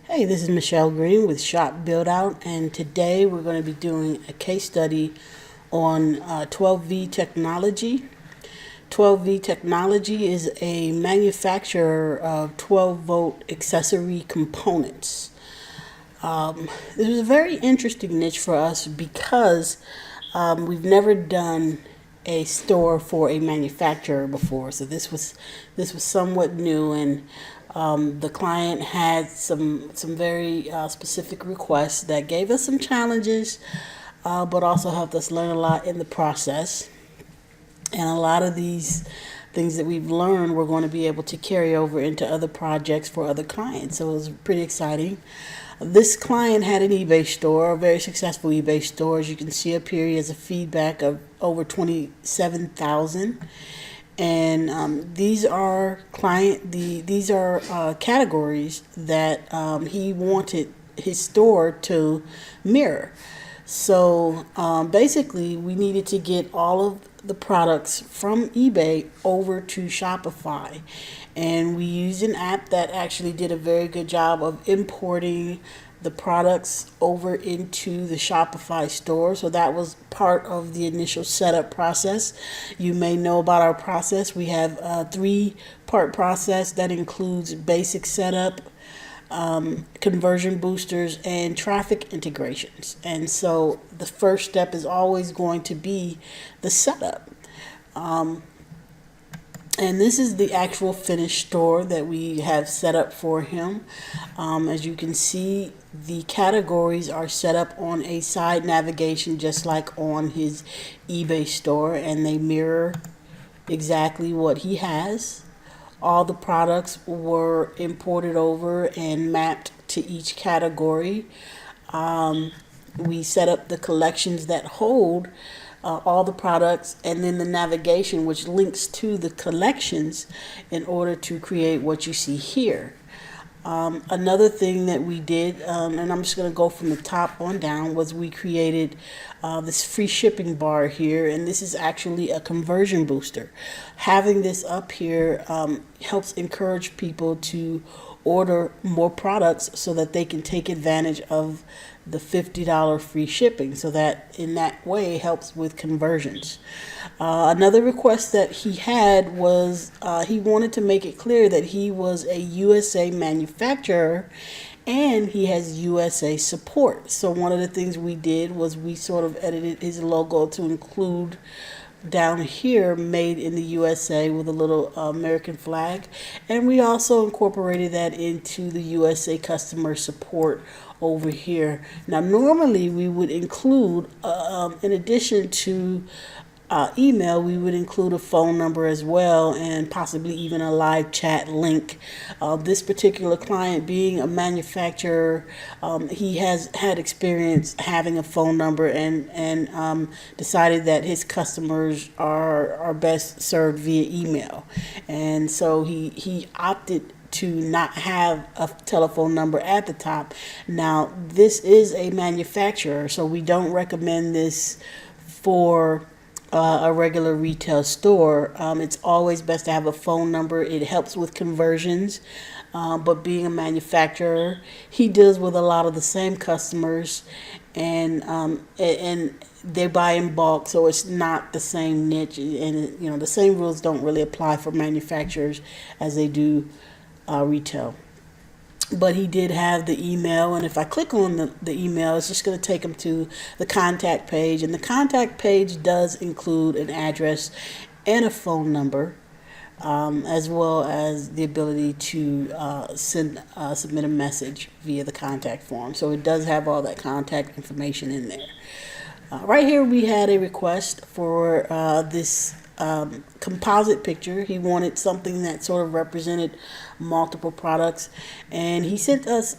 Hey, this is Michelle Green with Shop Buildout, and today we're going to be doing a case study on 12V Technology. 12V Technology is a manufacturer of 12-volt accessory components. This was a very interesting niche for us because we've never done a store for a manufacturer before, so this was somewhat new, and the client had some very specific requests that gave us some challenges, but also helped us learn a lot in the process. And a lot of these things that we've learned, we're going to be able to carry over into other projects for other clients. So it was pretty exciting. This client had an eBay store, a very successful eBay store. As you can see up here, he has a feedback of over 27,000. And these are categories that he wanted his store to mirror. So basically, we needed to get all of the products from eBay over to Shopify. And we used an app that actually did a very good job of importing the products over into the Shopify store. So that was part of the initial setup process. You may know about our process. We have a 3-part process that includes basic setup, conversion boosters, and traffic integrations. And so the first step is always going to be the setup. And this is the actual finished store that we have set up for him. As you can see, the categories are set up on a side navigation just like on his eBay store, and they mirror exactly what he has. All the products were imported over and mapped to each category. We set up the collections that hold all the products, and then the navigation which links to the collections in order to create what you see here. Another thing that we did, and I'm just going to go from the top on down, was we created this free shipping bar here, and this is actually a conversion booster. Having this up here helps encourage people to order more products so that they can take advantage of the $50 free shipping, so that in that way helps with conversions. Another request that he had was he wanted to make it clear that he was a USA manufacturer and he has USA support. So one of the things we did was we sort of edited his logo to include down here made in the USA with a little American flag, and we also incorporated that into the USA customer support over here. Now normally we would include in addition to email, we would include a phone number as well, and possibly even a live chat link. This particular client, being a manufacturer, he has had experience having a phone number, and decided that his customers are best served via email, and so he opted to not have a telephone number at the top. Now this is a manufacturer, so we don't recommend this for a regular retail store. It's always best to have a phone number. It helps with conversions. But being a manufacturer, he deals with a lot of the same customers, and they buy in bulk, so it's not the same niche, and the same rules don't really apply for manufacturers as they do retail. But he did have the email, and if I click on the email, it's just going to take him to the contact page, and the contact page does include an address and a phone number, as well as the ability to submit a message via the contact form. So it does have all that contact information in there. Right here we had a request for this composite picture. He wanted something that sort of represented multiple products, and he sent us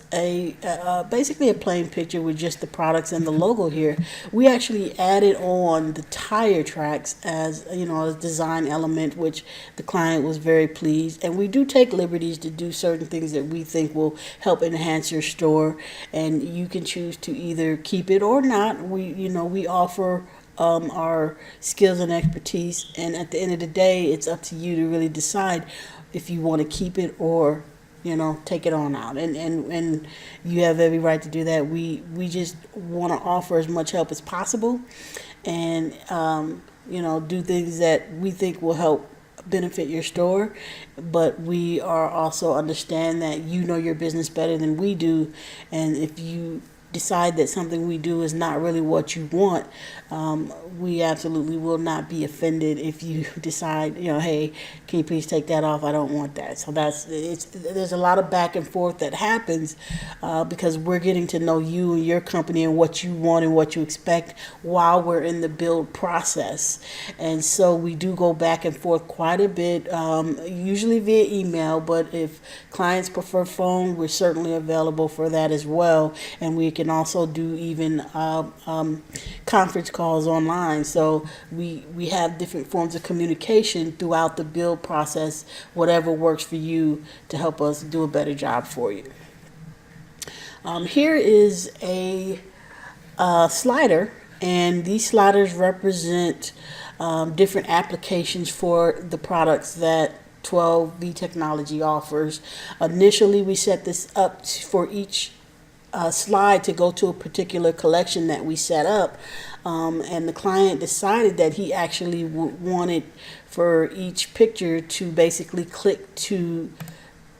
basically a plain picture with just the products and the logo here. We actually added on the tire tracks as a design element, which the client was very pleased. And we do take liberties to do certain things that we think will help enhance your store, and you can choose to either keep it or not. We offer our skills and expertise, and at the end of the day, it's up to you to really decide if you want to keep it or take it on out. And you have every right to do that. We just want to offer as much help as possible, and do things that we think will help benefit your store. But we are also understand that your business better than we do, and if you decide that something we do is not really what you want, we absolutely will not be offended if you decide, hey, can you please take that off? I don't want that. So there's a lot of back and forth that happens because we're getting to know you and your company and what you want and what you expect while we're in the build process. And so we do go back and forth quite a bit, usually via email, but if clients prefer phone, we're certainly available for that as well. And we can also do even conference calls online. So we have different forms of communication throughout the build process, whatever works for you to help us do a better job for you. Here is a slider, and these sliders represent different applications for the products that 12V Technology offers. Initially, we set this up for each slide to go to a particular collection that we set up, and the client decided that he actually wanted for each picture to basically click to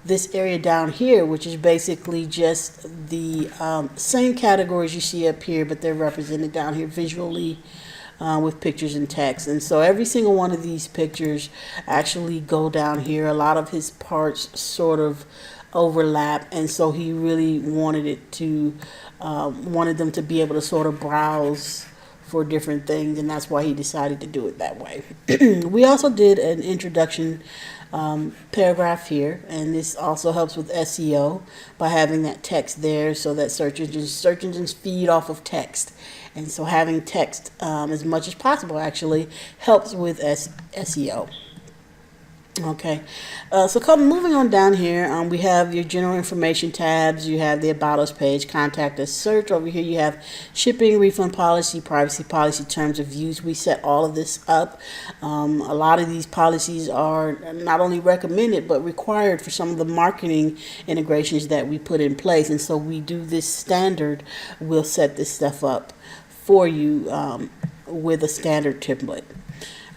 this area down here, which is basically just the same categories you see up here, but they're represented down here visually with pictures and text. And so every single one of these pictures actually go down here. A lot of his parts sort of overlap, and so he really wanted them to be able to sort of browse for different things, and that's why he decided to do it that way. We also did an introduction paragraph here, and this also helps with SEO by having that text there, so that search engines feed off of text, and so having text as much as possible actually helps with SEO. Okay, so moving on down here, we have your general information tabs. You have the About Us page, Contact Us, Search. Over here you have shipping, refund policy, privacy policy, terms of use. We set all of this up. A lot of these policies are not only recommended but required for some of the marketing integrations that we put in place, and so we do this standard. We'll set this stuff up for you with a standard template.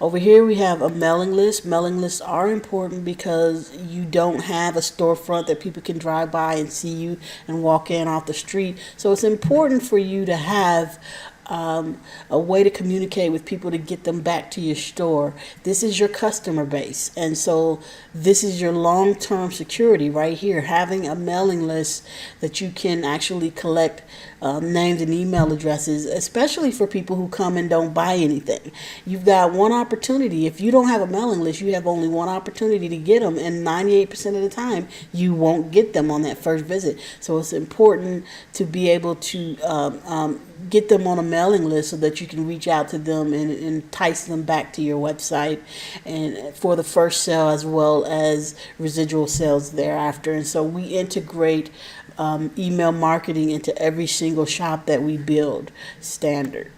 Over here we have a mailing list. Mailing lists are important because you don't have a storefront that people can drive by and see you and walk in off the street. So it's important for you to have a way to communicate with people to get them back to your store. This is your customer base, and so this is your long-term security right here, having a mailing list that you can actually collect names and email addresses, especially for people who come and don't buy anything. You've got one opportunity. If you don't have a mailing list, you have only one opportunity to get them, and 98% of the time you won't get them on that first visit. So it's important to be able to get them on a mailing list so that you can reach out to them and entice them back to your website, and for the first sale as well as residual sales thereafter. And so we integrate email marketing into every single shop that we build standard.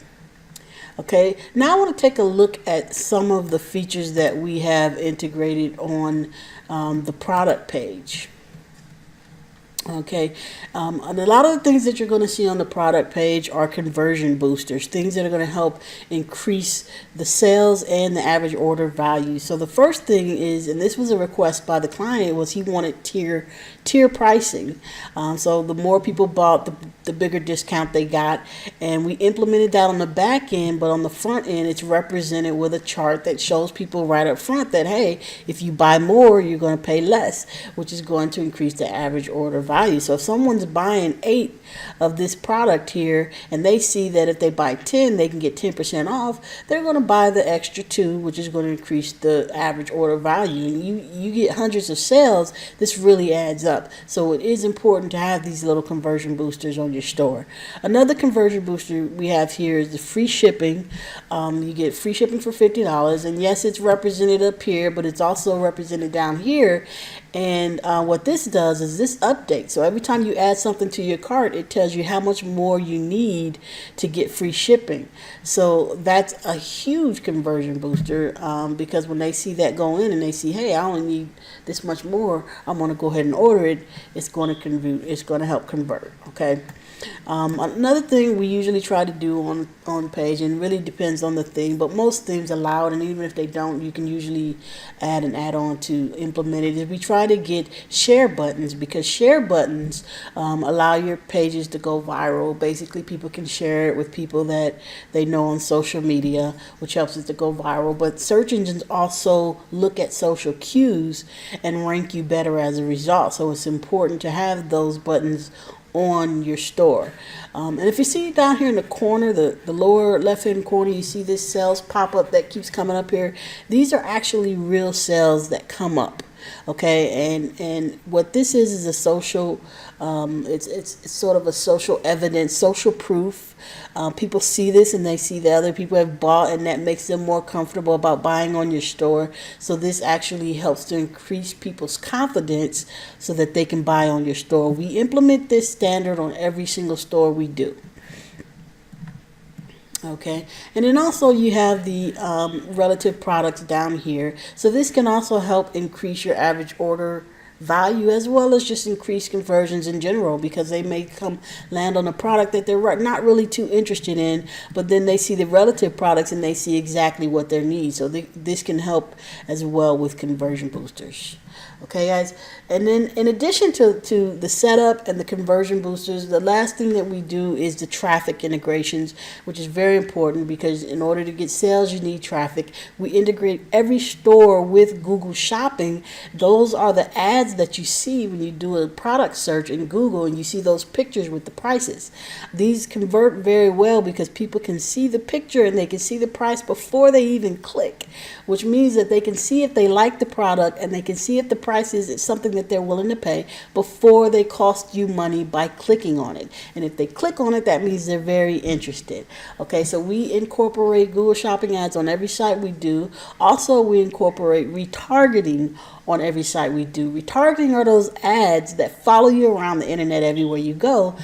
Okay, now I want to take a look at some of the features that we have integrated on the product page. Okay, and a lot of the things that you're going to see on the product page are conversion boosters, things that are going to help increase the sales and the average order value. So the first thing is, and this was a request by the client, was he wanted tier pricing. So the more people bought, the bigger discount they got, and we implemented that on the back end, but on the front end it's represented with a chart that shows people right up front that, hey, if you buy more you're going to pay less, which is going to increase the average order value. So if someone's buying 8 of this product here and they see that if they buy 10 they can get 10% off, they're going to buy the extra 2, which is going to increase the average order value. And you get hundreds of sales, this really adds up. So it is important to have these little conversion boosters on your store. Another conversion booster we have here is the free shipping. You get free shipping for $50, and yes, it's represented up here, but it's also represented down here. And what this does is this updates. So every time you add something to your cart, it tells you how much more you need to get free shipping. So that's a huge conversion booster, because when they see that go in and they see, hey, I only need this much more, I'm going to go ahead and order it. It's going to convert. It's going to help convert. Okay. Another thing we usually try to do on page, and it really depends on the theme, but most themes allow it, and even if they don't, you can usually add an add-on to implement it, is we try to get share buttons, because share buttons allow your pages to go viral. Basically, people can share it with people that they know on social media, which helps it to go viral. But search engines also look at social cues and rank you better as a result. So it's important to have those buttons on your store. And if you see down here in the corner, the lower left hand corner, you see this sales pop up that keeps coming up here. These are actually real sales that come up. Okay, and what this is a social, it's sort of a social evidence, social proof. People see this and they see that other people have bought, and that makes them more comfortable about buying on your store. So this actually helps to increase people's confidence so that they can buy on your store. We implement this standard on every single store we do. Okay, and then also you have the relative products down here. So this can also help increase your average order value, as well as just increase conversions in general, because they may land on a product that they're not really too interested in, but then they see the relative products and they see exactly what their needs. So this can help as well with conversion boosters. Okay, guys, and then in addition to the setup and the conversion boosters, the last thing that we do is the traffic integrations, which is very important, because in order to get sales, you need traffic. We integrate every store with Google Shopping. Those are the ads that you see when you do a product search in Google and you see those pictures with the prices. These convert very well because people can see the picture and they can see the price before they even click, which means that they can see if they like the product and they can see if the price is something that they're willing to pay before they cost you money by clicking on it. And if they click on it, that means they're very interested. Okay, so we incorporate Google Shopping ads on every site we do. Also, we incorporate retargeting on every site we do. Retargeting are those ads that follow you around the internet everywhere you go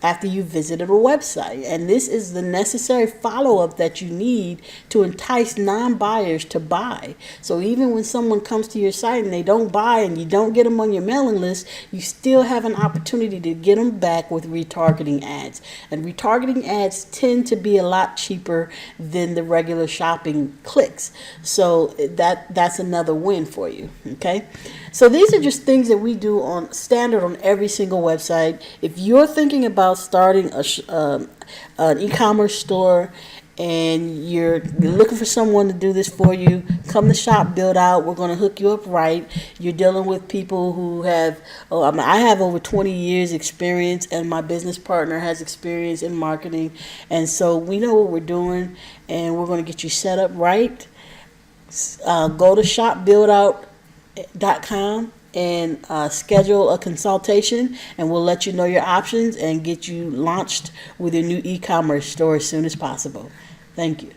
after you visited a website. And this is the necessary follow-up that you need to entice non-buyers to buy. So even when someone comes to your site and they don't buy and you don't get them on your mailing list, you still have an opportunity to get them back with retargeting ads. And retargeting ads tend to be a lot cheaper than the regular shopping clicks. So that's another win for you. Okay, so these are just things that we do on standard on every single website. If you're thinking about starting an e-commerce store and you're looking for someone to do this for you, come to Shop Buildout. We're going to hook you up right. You're dealing with people who have, I have over 20 years experience, and my business partner has experience in marketing. And so we know what we're doing, and we're going to get you set up right. Go to shopbuildout.com and schedule a consultation, and we'll let you know your options and get you launched with your new e-commerce store as soon as possible. Thank you.